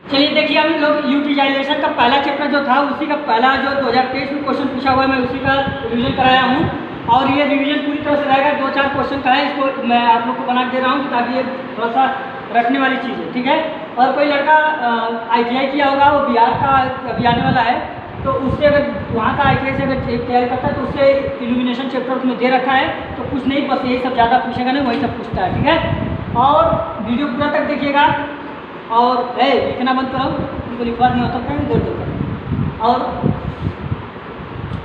चलिए देखिए, हम लोग यूटिलाइजेशन का पहला चैप्टर जो था उसी का पहला जो 2023 में क्वेश्चन पूछा हुआ है, मैं उसी का रिवीजन कराया हूँ। और ये रिवीजन पूरी तरह से रहेगा, 2-4 क्वेश्चन का है, इसको मैं आप लोग को बना दे रहा हूँ ताकि ये थोड़ा सा रखने वाली चीज़ है, ठीक है। और कोई लड़का ITI किया होगा, वो बिहार का अभी आने वाला है, तो उससे अगर वहाँ का ITI से अगर तैयारी करता है तो उससे इल्यूमिनेशन चैप्टर उसमें दे रखा है, तो कुछ नहीं, बस यही सब ज़्यादा पूछेगा नहीं, वही सब पूछता है, ठीक है। और वीडियो पूरा तक देखिएगा और लिखना बंद करो, उनको लिखवा नहीं होता है इधर उधर। और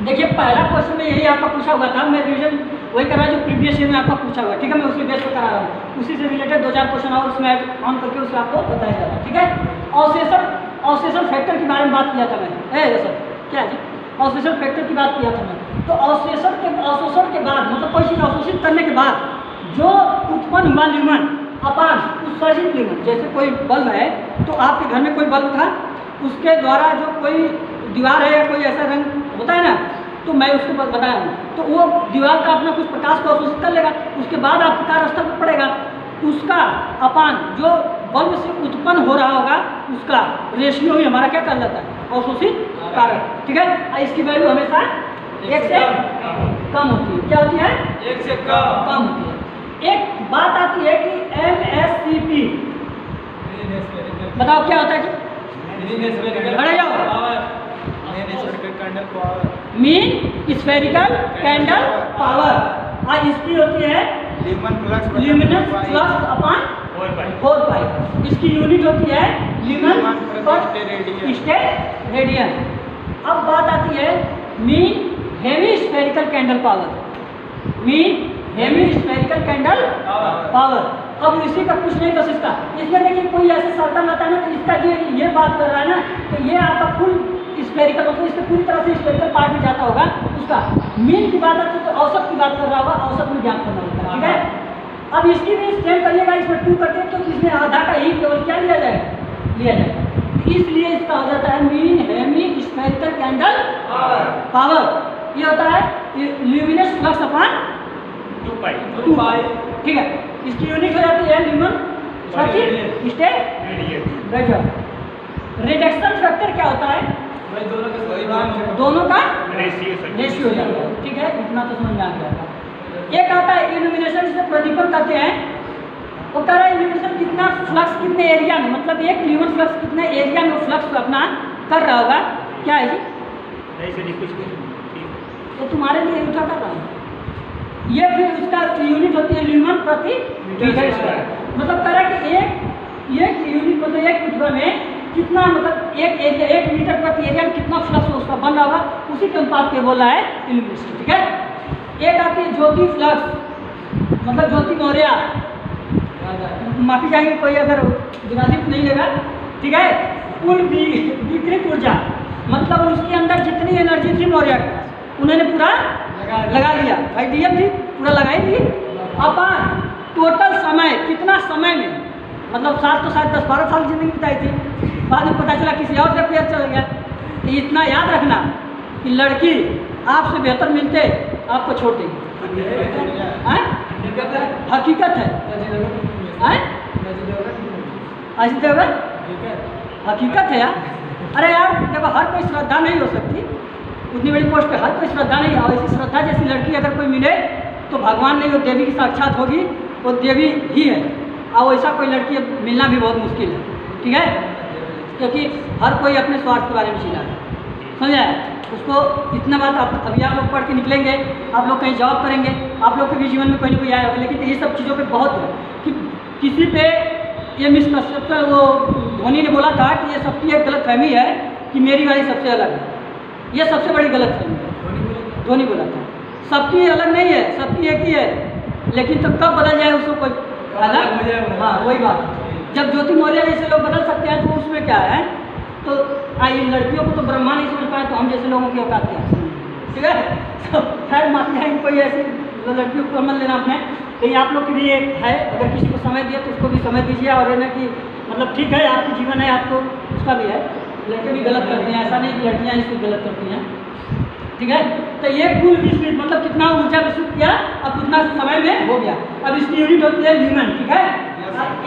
देखिए, पहला क्वेश्चन में यही आपका पूछा हुआ था, मैं रिवीजन वही कर रहा हूँ जो प्रीवियस ईयर में आपका पूछा हुआ है, ठीक है। मैं उसके बेस पर करा रहा हूँ, उसी से रिलेटेड 2-4 क्वेश्चन और उसमें ऑन करके उससे आपको बताया जा रहा है, ठीक है। ऑसिलेशन फैक्टर के बारे में बात किया था मैंने, सर क्या है जी, ऑसिलेशन फैक्टर की बात किया था मैं। तो ऑसिलेशन के बाद मतलब कोई चीज़ ऑसिलेट करने के बाद जो उत्पन्न हुआ ल्यूमन अपान उत्सर्जित ल्यूमन, जैसे कोई बल्ब है तो आपके घर में कोई बल्ब था, उसके द्वारा जो कोई दीवार है या कोई ऐसा रंग होता है ना, तो मैं उसको बताया हूँ, तो वो दीवार का अपना कुछ प्रकाश को अवशोषित कर लेगा, उसके बाद आपके कार्यस्थल पर पड़ेगा, उसका अपान जो बल्ब से उत्पन्न हो रहा होगा उसका रेशियो ही हमारा क्या कर लेता है, अवशोषित कारक, ठीक है। इसकी वैल्यू हमेशा 1 से कम होती है। क्या होती है? 1 से कम होती है। एक बात आती है कि MSCP, बताओ क्या होता है जी? खड़े जाओ। मीन स्फेरिकल कैंडल पावर, और इसकी होती है ल्यूमिनस फ्लक्स अपॉन 4 पाई। इसकी यूनिट होती है ल्यूमन पर स्टेट रेडियन। अब बात आती है mean hemispherical candle power, mean hemispherical candle power. अब इसी का कुछ नहीं, बस इसका, इसमें देखिए कोई ऐसे सर्कल आता है ना, तो इसका ये बात कर रहा है ना, तो ये आपका फुल स्फेरिकल मतलब इससे पूरी तरह से स्फेरिकल पार्ट में जाता होगा। उसका मीन की बात आती है तो औसत की बात कर रहा होगा, औसत में ज्ञान करना होगा, ठीक है। अब इसकी भी स्टेम करिएगा, इसमें 2 करते हैं तो इसमें आधा का ही केवल क्या लिया जाएगा, इसलिए इसका हो जाता है mean hemispherical candle power. ये होता है ल्यूमिनस फ्लक्स अपॉन 2 पाई, ठीक है। इसकी यूनिट हो जाती है ल्यूमन प्रति स्टेट रेडियन। रिडक्शन फैक्टर क्या होता है? दोनों का रेशियो हो जाता है, ठीक है। इतना तो समझ में आ गया। एक आता है इल्यूमिनेशन, जिसे प्रदीपन कहते हैं। वो कह रहा है इल्यूमिनेशन कितना फ्लक्स कितने एरिया में, मतलब एक ल्यूमन फ्लक्स कितने एरिया में फ्लक्स अपना कर रहा होगा, क्या है जी? तो तुम्हारे लिए उठा कर रहा हूँ। ये फिर उसका यूनिट होती है ल्यूमन प्रति मीटर स्क्वायर। मतलब कह रहा है कि एक यूनिट मतलब एक मीटर में कितना, मतलब एक मीटर प्रति एरिया में कितना फ्लक्स उसका बन रहा होगा, उसी के अनुपात पे बोल रहा है इल्यूमिनेशन, ठीक है। एक आती है ज्योति फ्लक्स, मतलब ज्योति मौर्य, माफी चाहेंगे कोई अगर विराजित नहीं लेगा, ठीक है। कुल विकृत ऊर्जा, मतलब उसके अंदर जितनी एनर्जी थी मौर्य के पास उन्होंने पूरा लगा लिया, आइडिया थी पूरा लगाई दी। अपन टोटल समय कितना समय में, मतलब 7 तो शायद 10-12 साल जिंदगी बिताई थी, बाद में पता चला किसी और से पेयर चल गया। तो इतना याद रखना कि लड़की आपसे बेहतर मिलते आपको छोड़ देगी, हकीकत है। अजीत देवगन हकीकत है यार। अरे यार देखो, हर कोई श्रद्धा नहीं हो सकती, उतनी बड़ी पोस्ट पे हर कोई श्रद्धा नहीं। और ऐसी श्रद्धा जैसी लड़की अगर कोई मिले तो भगवान नहीं, वो देवी की साक्षात होगी, वो देवी ही है। और वैसा कोई लड़की मिलना भी बहुत मुश्किल है, ठीक है, क्योंकि हर कोई अपने स्वार्थ के बारे में जीना है, समझा है उसको। इतना बात अभी आप लोग पढ़ के निकलेंगे, आप लोग कहीं जॉब करेंगे, आप लोग के भी जीवन में कोई ना कोई आया होगा, लेकिन ये सब चीज़ों पे बहुत है कि किसी पे ये मिसकंसेप्शन, वो धोनी ने बोला था कि ये सबकी एक गलत फहमी है कि मेरी गाड़ी सबसे अलग है, ये सबसे बड़ी गलत फहमी है, धोनी बोला था। सबकी अलग नहीं है, सबकी एक ही है, लेकिन तो कब बदल जाए उसको कोई अलग हो जाए। हाँ वही बात, जब ज्योति मौर्य जैसे लोग बदल सकते हैं तो उसमें क्या है। तो आई लड़कियों को तो ब्रह्मा नहीं समझ पाए, तो हम जैसे लोगों की औकात क्या है, ठीक है। तो खैर मानते हैं कोई ऐसी लड़कियों को समझ लेना अपने, लेकिन आप लोग के लिए है, अगर किसी को समय दिए तो उसको भी समय दीजिए। और ये ना कि मतलब ठीक है आपकी जीवन है, आपको उसका भी है, लड़के भी गलत करते हैं, ऐसा नहीं कि लड़कियाँ इसको गलत करती हैं, ठीक है। तो ये कुल विस्तृत मतलब कितना ऊर्जा विस्तृत किया, अब कितना समय में हो गया। अब इसकी यूनिट होती है ल्यूमन, ठीक है।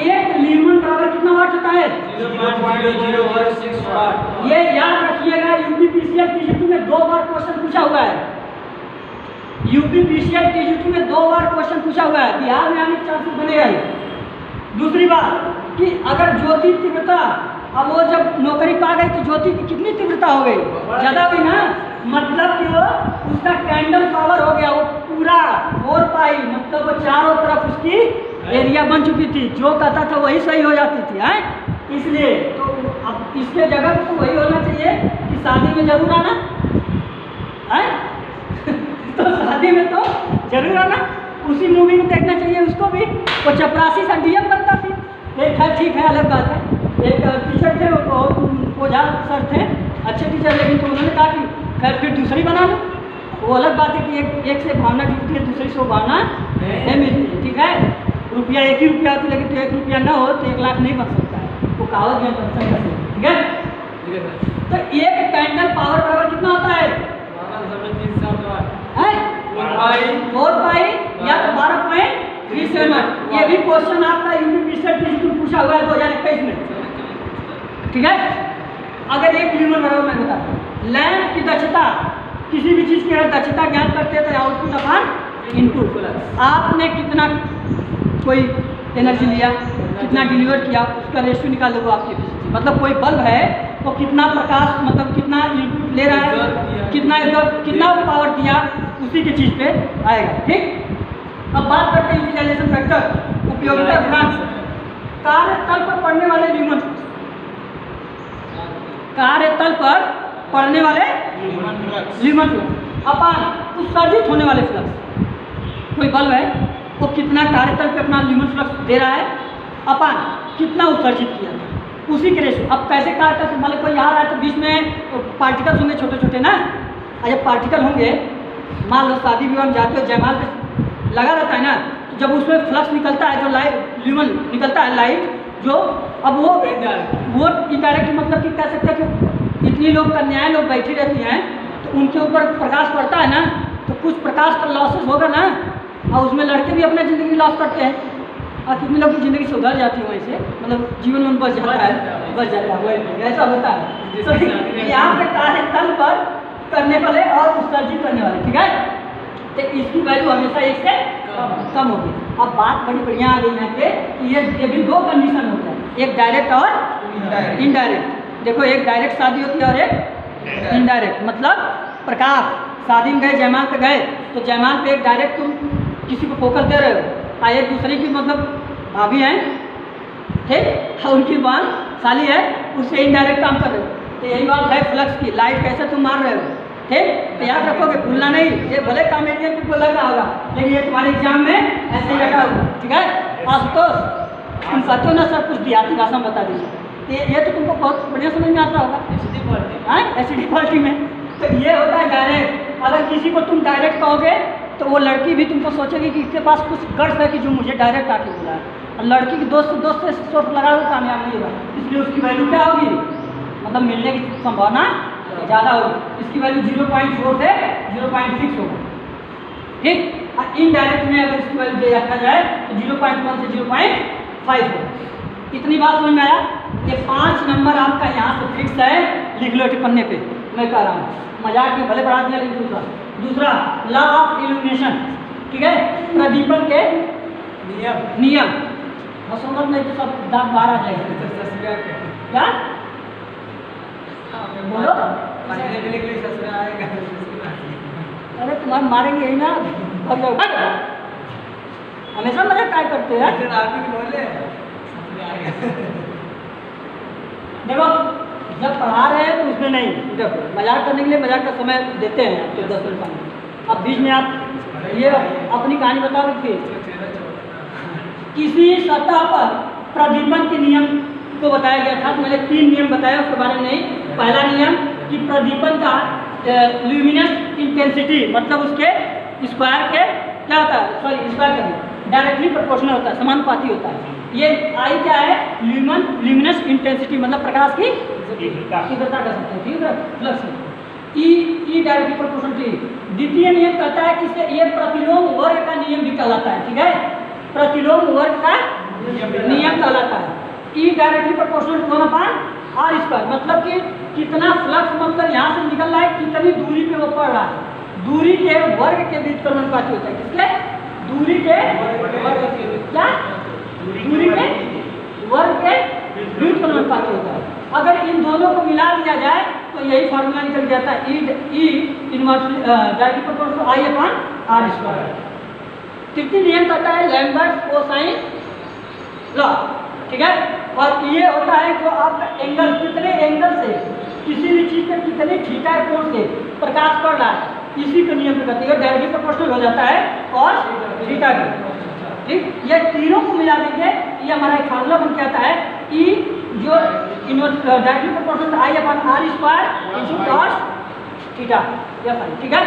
एक ल्यूमेन बराबर कितना वाट होता है? 0.006 वाट। ये याद रखिएगा, यूपीपीसीएल टीजीटी में 2 बार क्वेश्चन पूछा हुआ है। यूपीपीसीएल टीजीटी में 2 बार क्वेश्चन पूछा हुआ है, बिहार में आने के चांसेस बनेगा ही। दूसरी बात कि अगर ज्योति तीव्रता, अब वो जब नौकरी पा गई तो ज्योति की कितनी तीव्रता हो गई? ज़्यादा हुई ना, मतलब कि वो उसका कैंडल पावर हो गया, वो पूरा 4 पाई, मतलब वो चारों तरफ उसकी एरिया बन चुकी थी। जो कहता था वही सही हो जाती थी है। इसलिए तो अब इसके जगह तो वही होना चाहिए कि शादी में जरूर आना है तो शादी में तो जरूर आना। उसी मूवी में देखना चाहिए उसको भी, वो चपरासी सा डीएम बनता थी। एक है, ठीक है, अलग बात है। एक टीचर थे, वो ओझा सर थे, अच्छे टीचर, लेकिन तो उन्होंने कहा कि खैर फिर दूसरी बना लो। वो अलग बात है कि एक से भावना जुड़ती है, दूसरी से वो भावना नहीं मिलती है। ठीक है, रुपया 1 ही रुपया होती है, लेकिन तो 1 रुपया ना हो तो 1 लाख नहीं बन सकता है। वो कहावत में बन सकता है। ठीक है, तो एक कैंडल पावर बराबर कितना होता है? 4 पाई या तो 12.37। ये भी क्वेश्चन आपका यूपीपीसीएल टीजीटी में पूछा हुआ है 2021 में। ठीक है, अगर एक ल्यूमेन बराबर, मैं बताता हूँ, लैंप की दक्षता, किसी भी चीज़ की अगर दक्षता ज्ञात करते हैं तो आउटपुट अपॉन इनपुट। आपने कितना कोई एनर्जी लिया, कितना डिलीवर किया, उसका रेशियो निकाल लो आपके एफिशिएंसी। मतलब कोई बल्ब है तो कितना प्रकाश, मतलब कितना इनपुट ले रहा है, कितना पावर दिया, उसी की चीज़ पे आएगा। ठीक, अब बात करते हैं यूटिलाइजेशन फैक्टर, उपयोगिता ध्यान। कार्यतल पर पड़ने वाले ल्यूमेन, कार्यतल पर पड़ने वाले ल्यूमेन फ्लक्स अपान उत्सर्जित होने वाले फ्लक्स। कोई बल्ब है, वो कितना कार्यतल पे अपना ल्यूमेन फ्लक्स दे रहा है, अपान कितना उत्सर्जित किया था, उसी के रेशो। अब कैसे कार्यतल, मान लो कोई यहाँ रहा है तो बीच में पार्टिकल्स होंगे छोटे छोटे ना, और जब पार्टिकल होंगे, मान लो शादी विवाह में जाते हो, जयमाल पे लगा रहता है ना, तो जब उसमें फ्लक्स निकलता है, जो लाइट ल्यूमेन निकलता है, लाइट जो, अब वो इनडायरेक्ट, मतलब कि कह सकते हैं कि इतनी लोग कन्याएं लोग बैठी रहती हैं तो उनके ऊपर प्रकाश पड़ता है ना, तो कुछ प्रकाश का लॉसेस होगा ना, और उसमें लड़के भी अपना ज़िंदगी लॉस करते हैं, और कितने लोग की ज़िंदगी सुधर जाती है वैसे, मतलब जीवन में बच जाता है, ऐसा होता है। तो यहाँ पे कार्यतल पर करने वाले और उत्सर्जित करने वाले, ठीक है, तो इसकी वैल्यू हमेशा 1 से कम होगी। अब बात बड़ी बढ़िया आ गई यहाँ पे कि ये भी 2 कंडीशन होता है, एक डायरेक्ट और इनडायरेक्ट। देखो, एक डायरेक्ट शादी होती है और एक इनडायरेक्ट, मतलब प्रकाश, शादी में गए, जयमाल पे गए, तो जयमाल पे एक डायरेक्ट तुम किसी को फोकस दे रहे हो, एक दूसरे की मतलब भाभी हैं, ठीक, और उनकी बहन साली है, उससे इनडायरेक्ट काम कर रहे हो। तो यही बात है फ्लक्स की, लाइट कैसे तुम मार रहे हो, ठीक, तो याद रखोगे, भूलना नहीं। ये भले कॉमेडियन तुमको लग रहा होगा, लेकिन ये तुम्हारे एग्जाम में ऐसे ही रखा होगा। ठीक है, आशुतोष तुम कहते हो ना सर कुछ देहाती भाषा में बता दीजिए, तो ये तो तुमको बहुत बढ़िया समझ में आता होगा, एसिडी क्वालिटी में। तो ये होता है डायरेक्ट। अगर किसी को तुम डायरेक्ट कहोगे तो वो लड़की भी तुमको सोचेगी कि इसके पास कुछ गर्व है कि जो मुझे डायरेक्ट आके बोला है, और लड़की की दोस्त से सोच लगा हुआ कामयाब नहीं होगा, इसलिए उसकी वैल्यू क्या होगी, मतलब मिलने की संभावना ज़्यादा होगी। इसकी वैल्यू 0.4 से 0.6 होगा। ठीक, और इनडायरेक्ट में अगर इसकी वैल्यू दे रखा जाए तो 0.1 से 0.5 होगा। इतनी बात समझ में आया? ये 5 नंबर आपका यहाँ से फिक्स है, लिख लो पन्ने पे, मैं कह रहा हूँ, मजाक में भले बढ़ा दिया लेकिन दूसरा लॉ ऑफ इल्यूमिनेशन, ठीक है, प्रदीपन के नियम। समझ नहीं तो सब दाग बाहर आ जाएगा। क्या बोलो? अरे तुम्हारे मारेंगे ही ना, हमेशा मजाक काय करते हैं। देखो, जब पढ़ा रहे हैं तो उसमें नहीं, देखो मजाक करने के लिए मजाक का समय देते हैं तो 10 मिनट। अब बीच में आप ये अपनी कहानी बताओ कि किसी सतह पर प्रदीपन के नियम को बताया गया था, तो मैंने 3 नियम बताया, उसके बारे में नहीं। पहला नियम कि प्रदीपन का ल्यूमिनस इंटेंसिटी, मतलब उसके स्क्वायर के क्या होता है, सॉरी स्क्वायर का डायरेक्टली प्रोपोर्शनल होता है, समानुपाती होता है। ये आई क्या है, ल्यूमिनस इंटेंसिटी, मतलब प्रकाश की तीव्रता कर सकते हैं, ठीक है, फ्लक्स। ई डायरेक्टली प्रोपोर्शनल। द्वितीय नियम कहता है कि ये प्रतिलोम वर्ग का नियम भी कहलाता है, ठीक है, प्रतिलोम वर्ग का नियम कहलाता है। ई डायरेक्टली प्रोपोर्शनल टू 1/r², मतलब कि कितना फ्लक्स मतलब यहाँ से निकल रहा है, कितनी दूरी पे वो पड़ रहा है, दूरी के वर्ग के बीच का अनुपात होता है। किसके? दूरी के वर्ग के क्या? दूरी के वर्ग के बीच का अनुपात होता है। अगर इन दोनों को मिला दिया जाए तो यही फार्मूला निकल जाता है, ई इनवर्सली डायरेक्टली प्रोपोर्शनल I/r²। तृतीय नियम कहता है लैम्बर्ट कोसाइन लॉ, ठीक है। और ये होता है जो आपका एंगल, कितने एंगल से किसी भी चीज़ पे कितने थीटा कोण से प्रकाश पड़ रहा है, इसी का नियम पे कहते हैं डायरेक्टली प्रोपोर्शनल हो जाता है cos थीटा का, ठीक। ये तीनों को मिला देंगे, ये हमारा एक फार्मूला बन के आता है ई जो directly proportional I/r² cos theta, यह फाइन, ठीक है।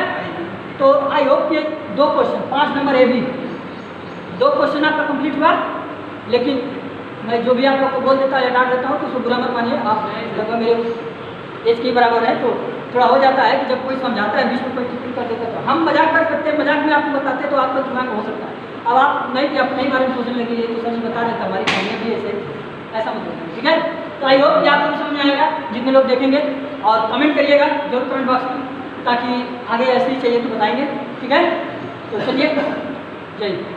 तो आई होप कि 2 question 5 number A B 2 question आपका कंप्लीट हुआ। लेकिन मैं जो भी आप लोग को बोल देता है या डांट देता हूँ तो उसको बुरा मत मानिए, आप लगभग मेरे एज के बराबर है, तो थोड़ा हो जाता है कि जब कोई समझाता है बीच में कोई टिप्पणी कर देता है तो हम मजाक कर सकते हैं, मजाक में आपको बताते हैं तो आपका दिमाग हो सकता है। अब आप नहीं कि अपने ही बारे में सोचने लगे ये तो सच बता रहे थे, हमारी कहानियाँ भी ऐसे, ऐसा मतलब, ठीक है। तो आई होप कि आपको समझ में आएगा, जितने लोग देखेंगे, और कमेंट करिएगा जरूर कमेंट बॉक्स में, ताकि आगे ऐसे ही चाहिए तो बताएंगे, ठीक है। तो चलिए, जय हिंद।